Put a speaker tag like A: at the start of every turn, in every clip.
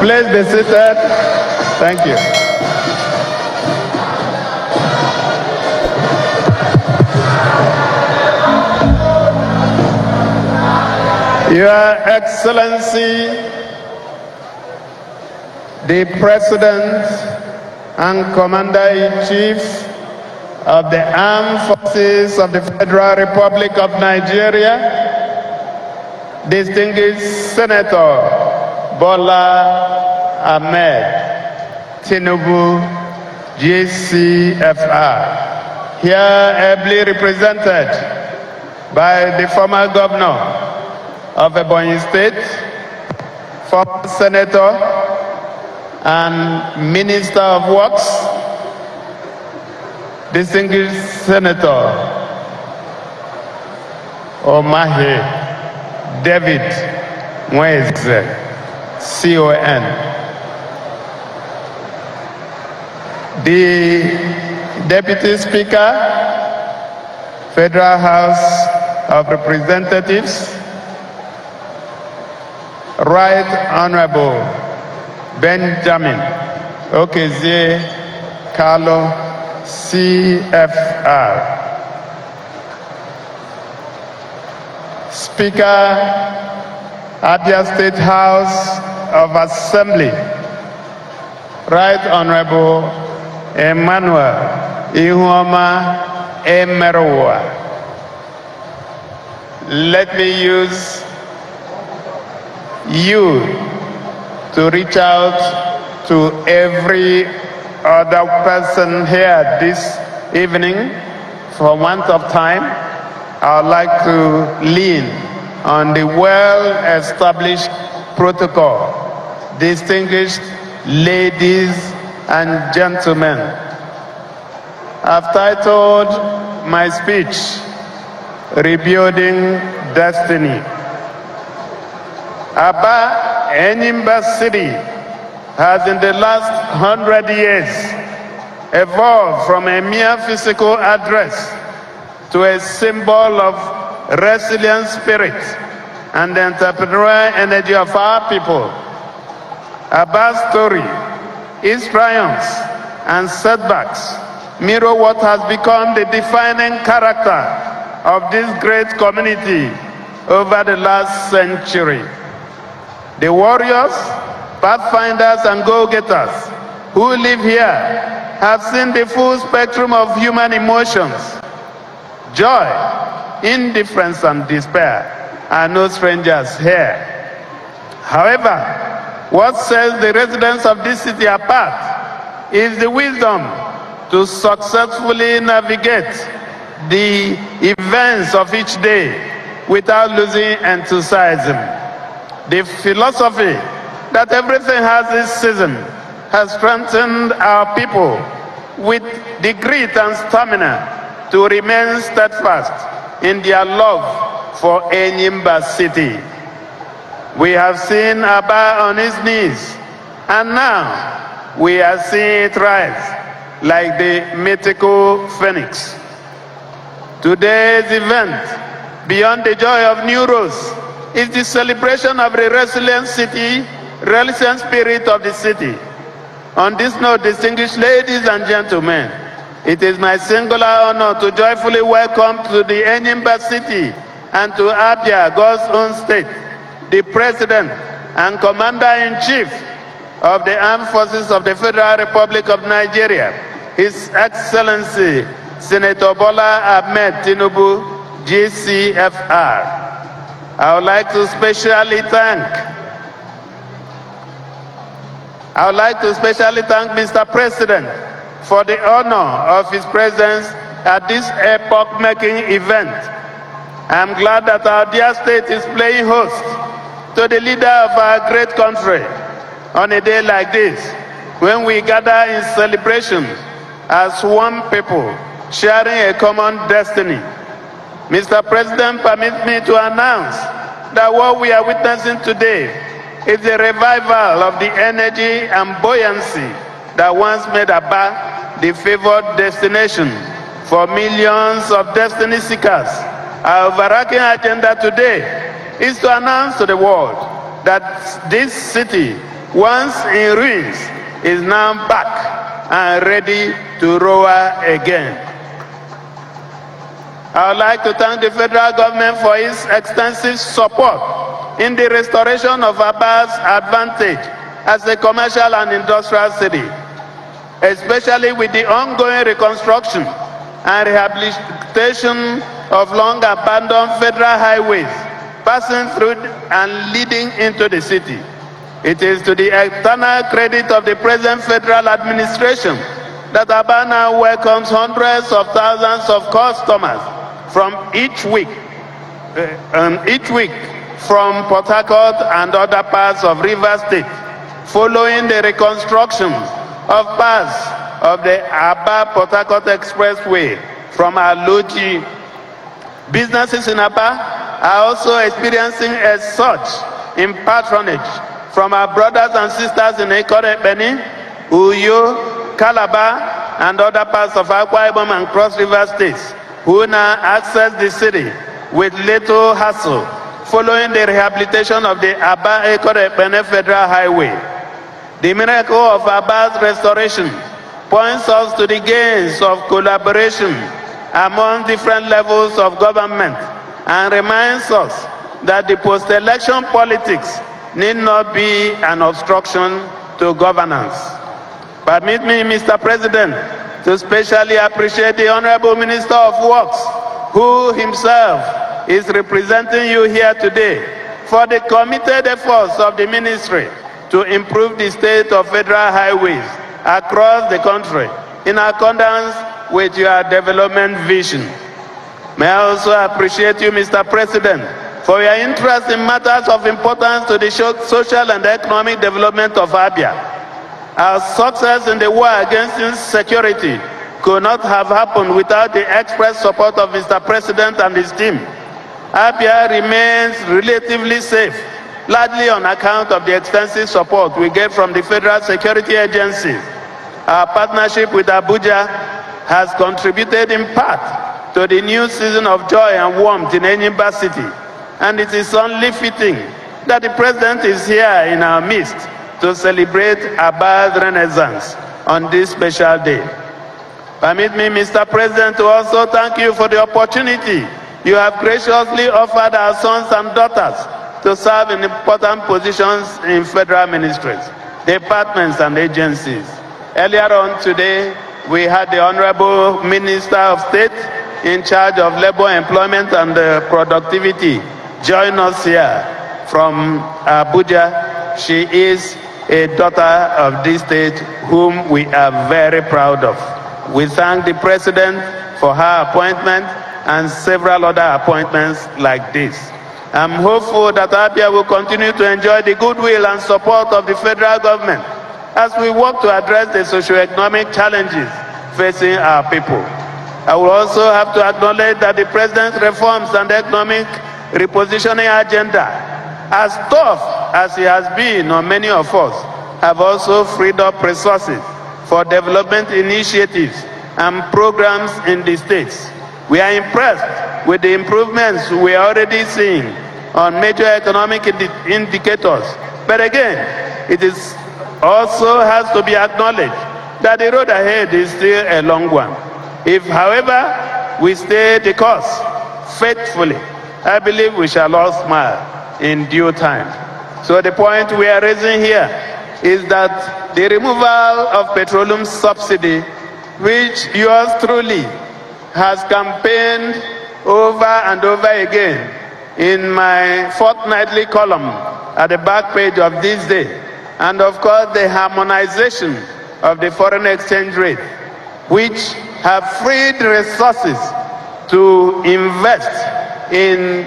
A: Please be seated. Thank you. Your Excellency, the President and Commander-in-Chief of the Armed Forces of the Federal Republic of Nigeria, distinguished Senator Bola Ahmed Tinubu, GCFR, here ably represented by the former governor of Abia State, former senator and Minister of Works, distinguished Senator Omahe David Mweze, CON. The Deputy Speaker, Federal House of Representatives, Right Honorable Benjamin Okezie Carlo, CFR. Speaker, Abia State House of Assembly, Right Honorable Emmanuel Ihuoma Emerowa. Let me use you to reach out to every other person here this evening. For want of time, I would like to lean on the well-established protocol. Distinguished ladies and gentlemen, I've titled my speech, Rebuilding Destiny. Aba Enyimba City has in the last 100 years evolved from a mere physical address to a symbol of resilient spirit and the entrepreneurial energy of our people. Aba's story, its triumphs and setbacks mirror what has become the defining character of this great community over the last century. The warriors, pathfinders, and go-getters who live here have seen the full spectrum of human emotions. Joy, indifference, and despair are no strangers here. However, what sets the residents of this city apart is the wisdom to successfully navigate the events of each day without losing enthusiasm. The philosophy that everything has its season has strengthened our people with the grit and stamina to remain steadfast in their love for Enyimba City. We have seen Aba on his knees, and now we are seeing it rise like the mythical phoenix. Today's event, beyond the joy of new rose, is the celebration of the resilient spirit of the city. On this note, distinguished ladies and gentlemen, it is my singular honor to joyfully welcome to the Enyimba City and to Abia, God's own state, the President and Commander-in-Chief of the Armed Forces of the Federal Republic of Nigeria, His Excellency Senator Bola Ahmed Tinubu, GCFR. I would like to specially thank Mr. President for the honor of his presence at this epoch-making event. I'm glad that our dear state is playing host to the leader of our great country on a day like this, when we gather in celebration as one people, sharing a common destiny. Mr. President, permit me to announce that what we are witnessing today is a revival of the energy and buoyancy that once made Aba the favored destination for millions of destiny seekers. Our overarching agenda today is to announce to the world that this city once in ruins, is now back and ready to roar again. I would like to thank the federal government for its extensive support in the restoration of Aba's advantage as a commercial and industrial city, especially with the ongoing reconstruction and rehabilitation of long-abandoned federal highways passing through and leading into the city. It is to the eternal credit of the present federal administration that Aba now welcomes hundreds of thousands of customers from each week from Port Harcourt and other parts of Rivers State, following the reconstruction of parts of the Aba-Port Harcourt Expressway from Aloji. Businesses in Aba are also experiencing a surge in patronage from our brothers and sisters in Ekore Beni, Uyo, Calabar, and other parts of Akwa Ibom and Cross River states, who now access the city with little hassle following the rehabilitation of the Aba-Ekore Beni Federal Highway. The miracle of Aba's restoration points us to the gains of collaboration among different levels of government and reminds us that the post-election politics need not be an obstruction to governance. Permit me, Mr. President, to specially appreciate the Honorable Minister of Works, who himself is representing you here today, for the committed efforts of the ministry to improve the state of federal highways across the country in accordance with your development vision. May I also appreciate you, Mr. President, for your interest in matters of importance to the social and economic development of Abia. Our success in the war against insecurity could not have happened without the express support of Mr. President and his team. Abia remains relatively safe, largely on account of the extensive support we get from the federal security agencies. Our partnership with Abuja has contributed in part to the new season of joy and warmth in Enyimba City, and it is only fitting that the President is here in our midst to celebrate Aba's renaissance on this special day. Permit me, Mr. President, to also thank you for the opportunity you have graciously offered our sons and daughters to serve in important positions in federal ministries, departments, and agencies. Earlier on today, we had the Honorable Minister of State in charge of labor, employment, and productivity join us here from Abuja. She is a daughter of this state whom we are very proud of. We thank the President for her appointment and several other appointments like this. I'm hopeful that Abia will continue to enjoy the goodwill and support of the federal government as we work to address the socio-economic challenges facing our people. I will also have to acknowledge that the President's reforms and economic repositioning agenda, as tough as it has been on many of us, have also freed up resources for development initiatives and programs in the states. We are impressed with the improvements we are already seeing on major economic indicators. But again, it is also has to be acknowledged that the road ahead is still a long one. If, however, we stay the course faithfully, I believe we shall all smile in due time. So the point we are raising here is that the removal of petroleum subsidy, which yours truly has campaigned over and over again in my fortnightly column at the back page of this day, and of course the harmonization of the foreign exchange rate, which have freed resources to invest in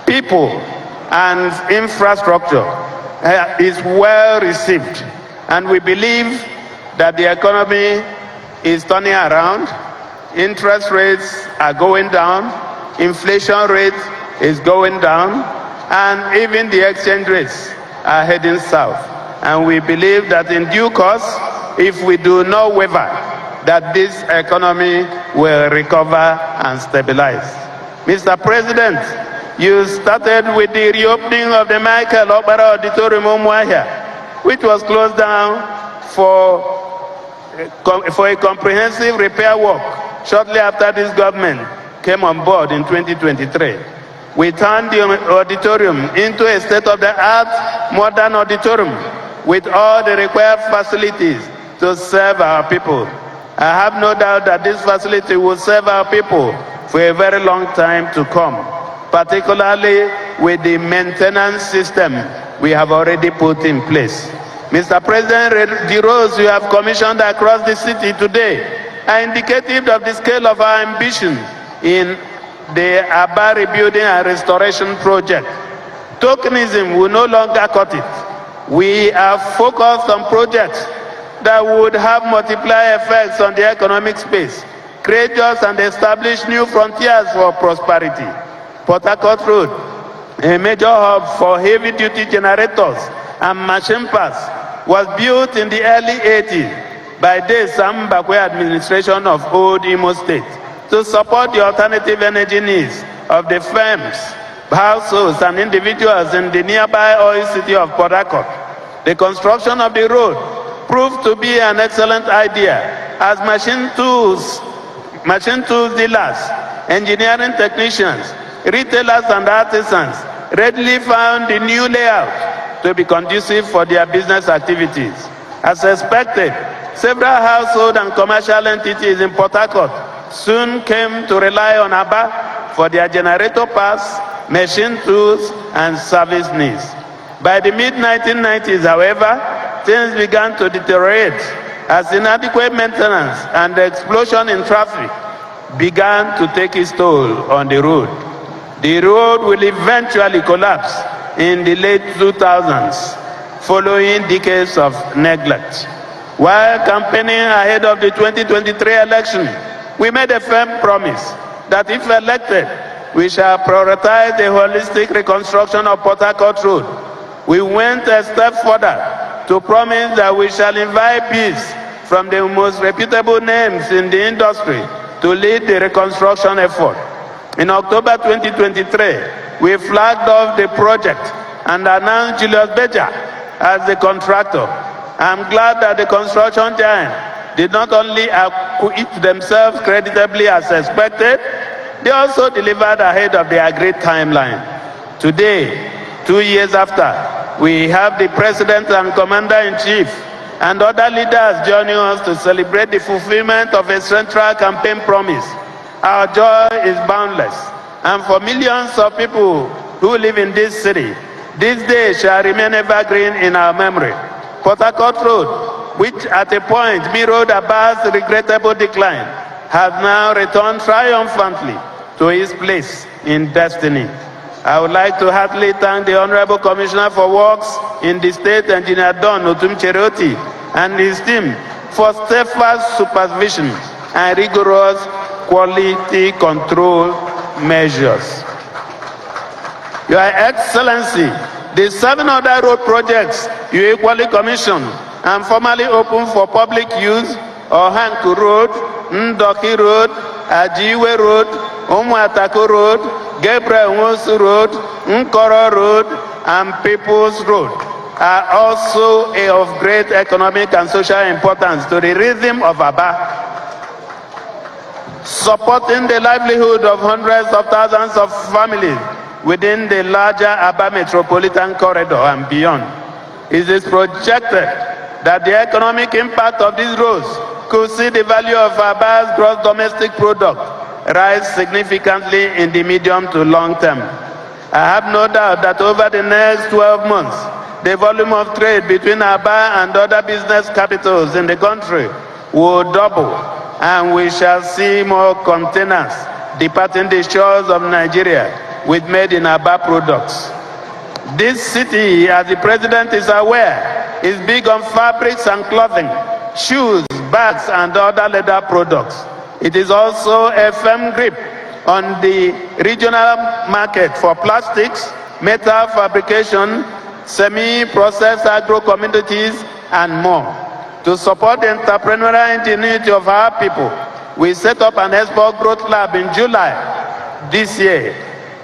A: people and infrastructure, is well received. And we believe that the economy is turning around, interest rates are going down, inflation rate is going down, and even the exchange rates are heading south. And we believe that in due course, if we do not waver, that this economy will recover and stabilize. Mr. President, you started with the reopening of the Michael Okpara Auditorium Umuahia, which was closed down for a comprehensive repair work shortly after this government came on board in 2023. We turned the auditorium into a state-of-the-art modern auditorium with all the required facilities to serve our people. I have no doubt that this facility will serve our people for a very long time to come, particularly with the maintenance system we have already put in place. Mr. President, the roads you have commissioned across the city today are indicative of the scale of our ambition in the Aba Rebuilding and Restoration Project. Tokenism will no longer cut it. We are focused on projects that would have multiplier effects on the economic space, create jobs and establish new frontiers for prosperity. Port Harcourt Road, a major hub for heavy-duty generators and machine parts, was built in the early 80s by the Sam Bakwe administration of Old Imo State to support the alternative energy needs of the firms, households, and individuals in the nearby oil city of Port Harcourt. The construction of the road proved to be an excellent idea as machine tools dealers, engineering technicians, retailers, and artisans readily found the new layout to be conducive for their business activities. As expected, several household and commercial entities in Port Harcourt soon came to rely on Aba for their generator parts, machine tools, and service needs. By the mid-1990s, however, things began to deteriorate as inadequate maintenance and the explosion in traffic began to take its toll on the road. The road will eventually collapse in the late 2000s, following decades of neglect. While campaigning ahead of the 2023 election, we made a firm promise that if elected, we shall prioritize the holistic reconstruction of Port Harcourt Road. We went a step further to promise that we shall invite bids from the most reputable names in the industry to lead the reconstruction effort. In October 2023, we flagged off the project and announced Julius Beja as the contractor. I'm glad that the construction giant did not only acquit themselves creditably as expected, they also delivered ahead of the agreed timeline. Today, 2 years after, we have the President and Commander-in-Chief and other leaders joining us to celebrate the fulfillment of a central campaign promise. Our joy is boundless, and for millions of people who live in this city, this day shall remain evergreen in our memory. Port Harcourt Road, which at a point mirrored Aba's regrettable decline, has now returned triumphantly to its place in destiny. I would like to heartily thank the Honorable Commissioner for Works in the State, Engineer Don Otumchere-Otti, and his team for steadfast supervision and rigorous quality control measures. Your Excellency, the 7 other road projects you equally commissioned and formally opened for public use are Hanku Road, Ndoki Road, Ajiwe Road, Umuatako Road, Gabriel Nwosu Road, Nkoro Road, and People's Road are also of great economic and social importance to the rhythm of Aba, supporting the livelihood of hundreds of thousands of families within the larger Aba metropolitan corridor and beyond. It is projected that the economic impact of these roads could see the value of Aba's gross domestic product rise significantly in the medium to long term. I have no doubt that over the next 12 months, the volume of trade between Aba and other business capitals in the country will double, and we shall see more containers departing the shores of Nigeria with made in Aba products. This city, as the President is aware, is big on fabrics and clothing, shoes, bags, and other leather products. It is also a firm grip on the regional market for plastics, metal fabrication, semi-processed agro-commodities, and more. To support the entrepreneurial ingenuity of our people, we set up an export growth lab in July this year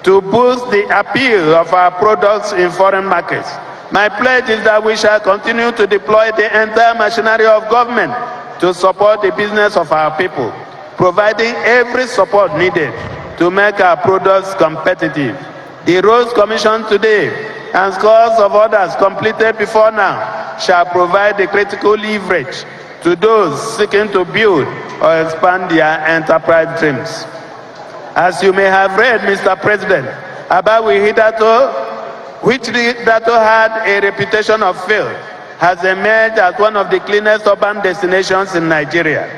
A: to boost the appeal of our products in foreign markets. My pledge is that we shall continue to deploy the entire machinery of government to support the business of our people, providing every support needed to make our products competitive. The roads commissioned today and scores of others completed before now shall provide the critical leverage to those seeking to build or expand their enterprise dreams. As you may have read, Mr. President, Abawi which hitherto had a reputation of filth, has emerged as one of the cleanest urban destinations in Nigeria.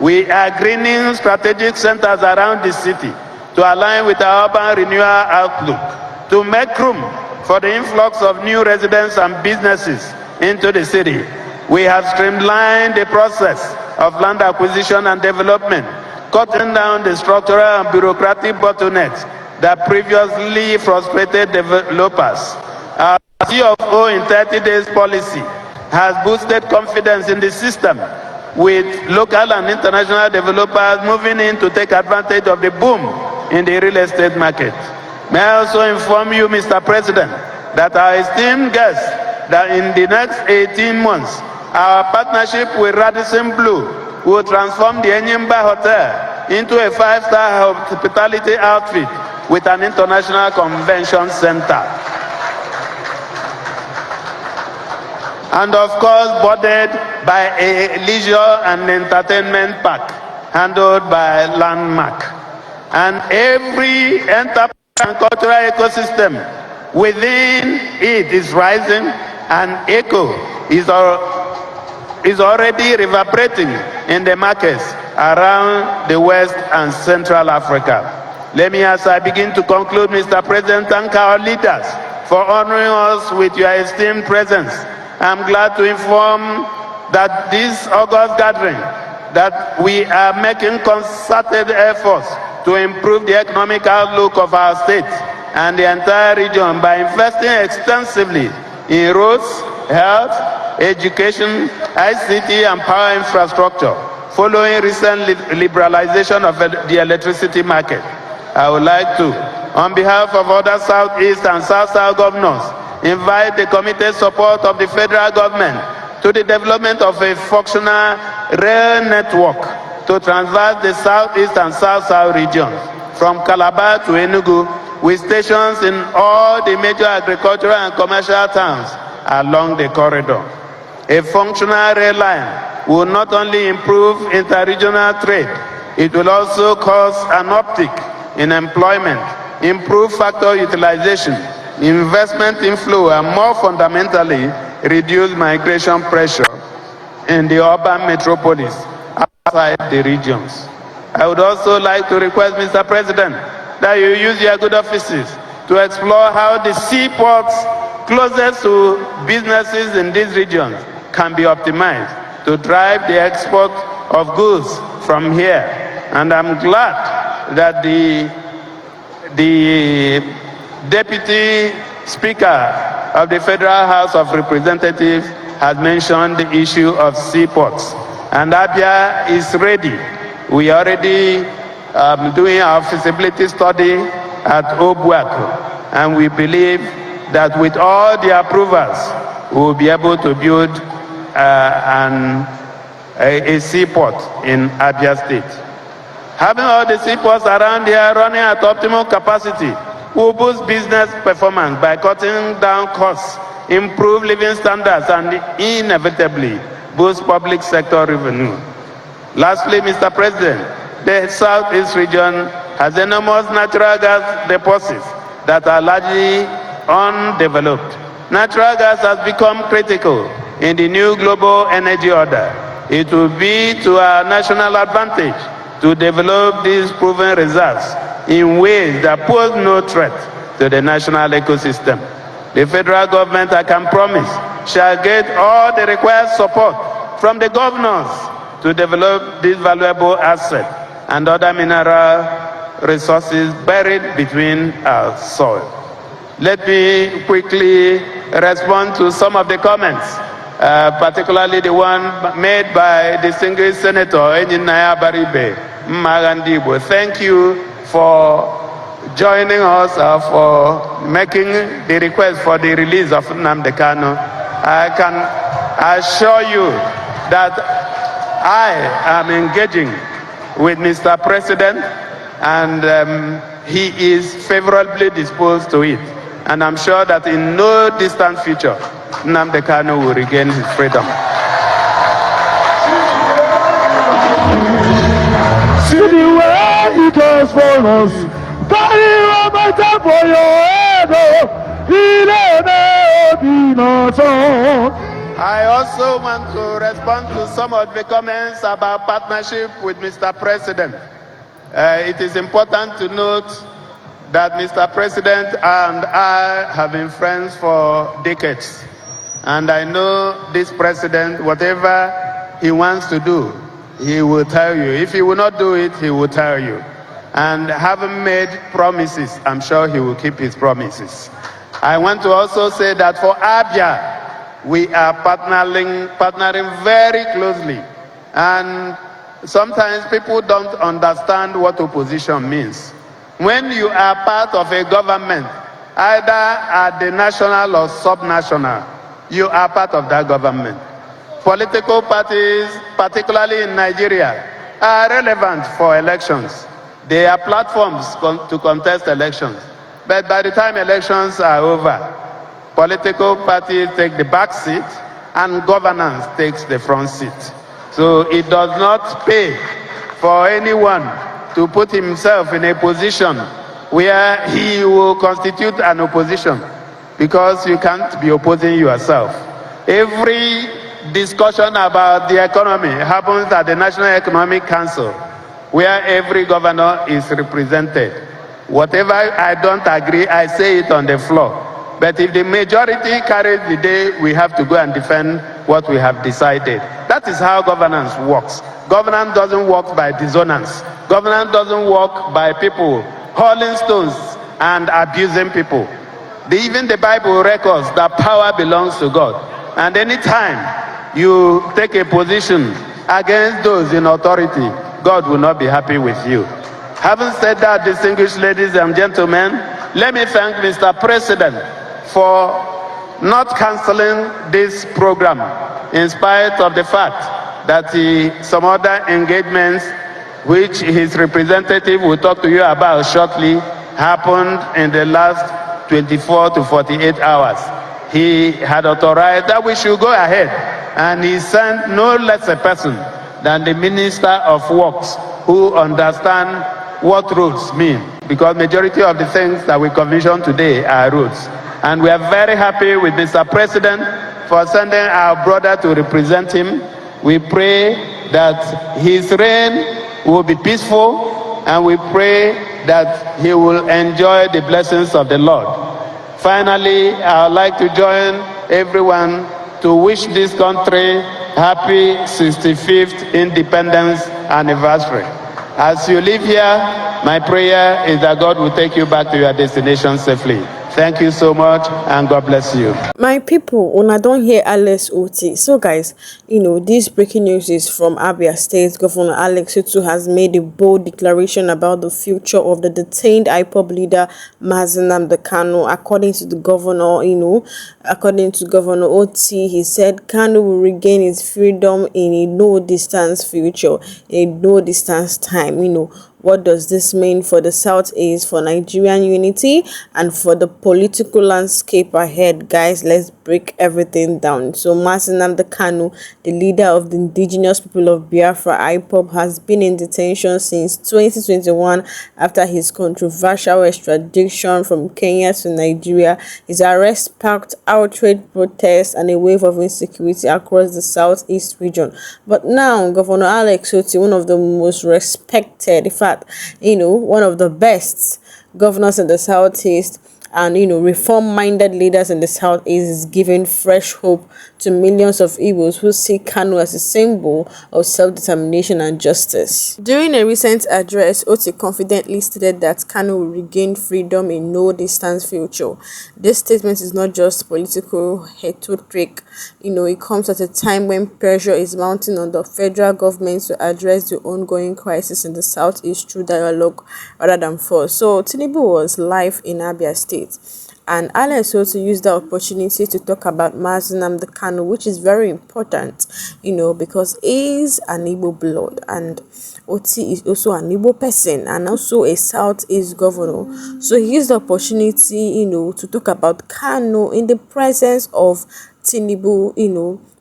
A: We are greening strategic centers around the city to align with our urban renewal outlook, to make room for the influx of new residents and businesses into the city. We have streamlined the process of land acquisition and development, cutting down the structural and bureaucratic bottlenecks that previously frustrated developers. Our CFO in 30 days policy has boosted confidence in the system, with local and international developers moving in to take advantage of the boom in the real estate market. May I also inform you, Mr. President, that our esteemed guests, that in the next 18 months, our partnership with Radisson Blu will transform the Enyimba Hotel into a 5-star hospitality outfit with an international convention center. And of course, bordered by a leisure and entertainment park handled by Landmark. And every enterprise and cultural ecosystem within it is rising, and echo is already reverberating in the markets around the West and Central Africa. Let me, as I begin to conclude, Mr. President, thank our leaders for honoring us with your esteemed presence. I'm glad to inform that this August gathering, that we are making concerted efforts to improve the economic outlook of our state and the entire region by investing extensively in roads, health, education, ICT, and power infrastructure, following recent liberalization of the electricity market. I would like to, on behalf of other Southeast and South-South governors, invite the committed support of the federal government to the development of a functional rail network to traverse the Southeast and South-South regions, from Calabar to Enugu, with stations in all the major agricultural and commercial towns along the corridor. A functional rail line will not only improve inter-regional trade, it will also cause an uptick in employment, improve factor utilization, investment inflow, and more fundamentally, reduce migration pressure in the urban metropolis outside the regions. I would also like to request, Mr. President, that you use your good offices to explore how the seaports closest to businesses in these regions can be optimized to drive the export of goods from here. And I'm glad that the Deputy Speaker of the Federal House of Representatives has mentioned the issue of seaports. And Abia is ready. We are already doing our feasibility study at Obuaku, and we believe that with all the approvals, we will be able to build a seaport in Abia State. Having all the seaports around here running at optimal capacity will boost business performance by cutting down costs, improve living standards, and inevitably boost public sector revenue. Lastly, Mr. President, the Southeast region has enormous natural gas deposits that are largely undeveloped. Natural gas has become critical in the new global energy order. It will be to our national advantage to develop these proven reserves in ways that pose no threat to the national ecosystem. The federal government, I can promise, shall get all the required support from the governors to develop this valuable asset and other mineral resources buried between our soil. Let me quickly respond to some of the comments, particularly the one made by distinguished Senator Engineer Baribe Mmagandibo. Thank you for joining us for making the request for the release of Nnamdi Kanu. I can assure you that I am engaging with Mr. President, and he is favorably disposed to it. And I'm sure that in no distant future, Nnamdi Kanu will regain his freedom.
B: See the way he does for us. Carry on my time for your head.
A: I also want to respond to some of the comments about partnership with Mr. President. It is important to note that Mr. President and I have been friends for decades. And I know this president, whatever he wants to do, he will tell you. If he will not do it, he will tell you. And having made promises, I'm sure he will keep his promises. I want to also say that for Abia, we are partnering very closely. And sometimes people don't understand what opposition means. When you are part of a government, either at the national or subnational, you are part of that government. Political parties, particularly in Nigeria, are relevant for elections. They are platforms to contest elections. But by the time elections are over, political parties take the back seat and governance takes the front seat. So it does not pay for anyone to put himself in a position where he will constitute an opposition, because you can't be opposing yourself. Every discussion about the economy happens at the National Economic Council, where every governor is represented. Whatever I don't agree, I say it on the floor. But if the majority carries the day, we have to go and defend what we have decided. That is how governance works. Governance doesn't work by dissonance. Governance doesn't work by people hurling stones and abusing people. Even the Bible records that power belongs to God. And anytime you take a position against those in authority, God will not be happy with you. Having said that, distinguished ladies and gentlemen, let me thank Mr. President for not canceling this program, in spite of the fact that some other engagements, which his representative will talk to you about shortly, happened in the last 24 to 48 hours. He had authorized that we should go ahead, and he sent no less a person than the Minister of Works, who understand what roads mean, because majority of the things that we commission today are roads. And we are very happy with Mr. President for sending our brother to represent him. We pray that his reign will be peaceful, and we pray that he will enjoy the blessings of the Lord. Finally, I would like to join everyone to wish this country happy 65th independence anniversary. As you live here, my prayer is that God will take you back to your destination safely. Thank you so much, and God bless you.
C: My people, when I don't hear Alex Otti. So guys, this breaking news is from Abia State Governor Alex Otti has made a bold declaration about the future of the detained IPOB leader Nnamdi Kanu. According to the governor, according to Governor Otti, he said Kanu will regain his freedom in a no-distance future, a no-distance time. What does this mean for the Southeast, for Nigerian unity, and for the political landscape ahead? Guys, let's break everything down. So, Nnamdi Kanu, the leader of the indigenous people of Biafra, IPOB, has been in detention since 2021 after his controversial extradition from Kenya to Nigeria. His arrest sparked outrage, protests, and a wave of insecurity across the Southeast region. But now, Governor Alex Otti, one of the most respected, in fact, one of the best governors in the Southeast, and reform-minded leaders in the South is giving fresh hope to millions of Igbos who see Kanu as a symbol of self-determination and justice. During a recent address, Otti confidently stated that Kanu will regain freedom in no distant future. This statement is not just political rhetoric. It comes at a time when pressure is mounting on the federal government to address the ongoing crisis in the Southeast through dialogue rather than force. So Tinubu was live in Abia State, and Alex also used the opportunity to talk about Nnamdi Kanu, which is very important, because he is an Igbo blood, and Otti is also an Igbo person and also a Southeast governor. So he used the opportunity, to talk about Kanu in the presence of Tinubu,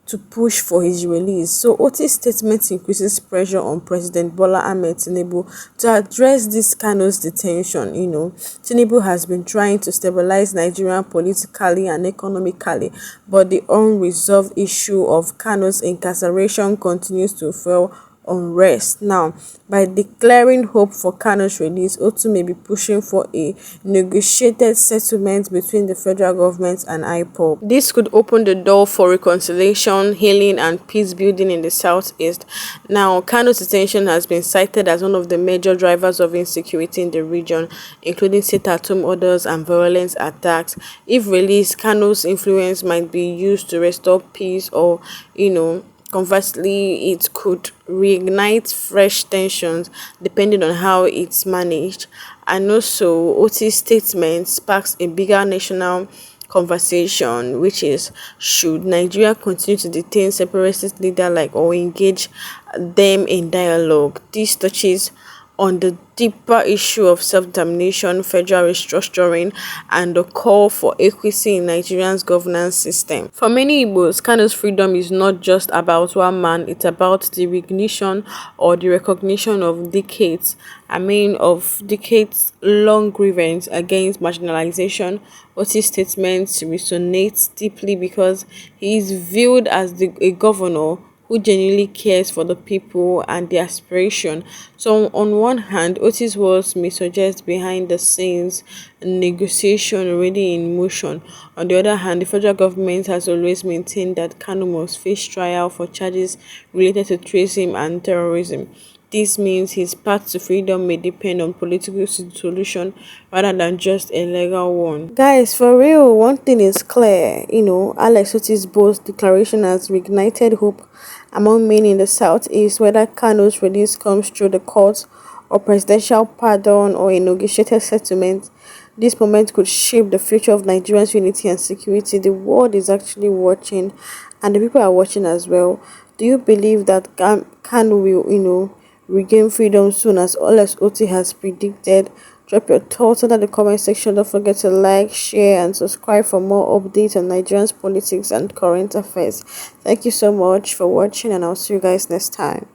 C: to push for his release. So Otti's statement increases pressure on President Bola Ahmed Tinubu to address this Kanu's detention. Tinubu has been trying to stabilize Nigeria politically and economically, but the unresolved issue of Kanu's incarceration continues to fuel unrest. Now, by declaring hope for Kanu's release, Otti may be pushing for a negotiated settlement between the federal government and IPOB. This could open the door for reconciliation, healing, and peace building in the Southeast. Now, Kanu's detention has been cited as one of the major drivers of insecurity in the region, including state-at-home orders and violent attacks. If released, Kanu's influence might be used to restore peace, or conversely, it could reignite fresh tensions depending on how it's managed. And also, Otti's statement sparks a bigger national conversation, which is, should Nigeria continue to detain separatist leaders or engage them in dialogue? This touches on the deeper issue of self-determination, federal restructuring, and the call for equity in Nigeria's governance system. For many Igbos, Kanu's freedom is not just about one man, it's about the recognition of decades-long grievance against marginalization. Otti's statement resonates deeply because he is viewed as a governor who genuinely cares for the people and their aspiration. So on one hand, Otti's words may suggest behind the scenes negotiation already in motion. On the other hand, the federal government has always maintained that Kanu must face trial for charges related to treason and terrorism. This means his path to freedom may depend on political solution rather than just a legal one. Guys, for real, one thing is clear. Alex Otti's bold declaration has reignited hope among many in the Southeast. Whether Kanu's release comes through the courts or presidential pardon or a negotiated settlement, this moment could shape the future of Nigeria's unity and security. The world is actually watching, and the people are watching as well. Do you believe that Kanu will, regain freedom soon, as Otti has predicted? Drop your thoughts under the comment section. Don't forget to like, share, and subscribe for more updates on Nigeria's politics and current affairs. Thank you so much for watching, and I'll see you guys next time.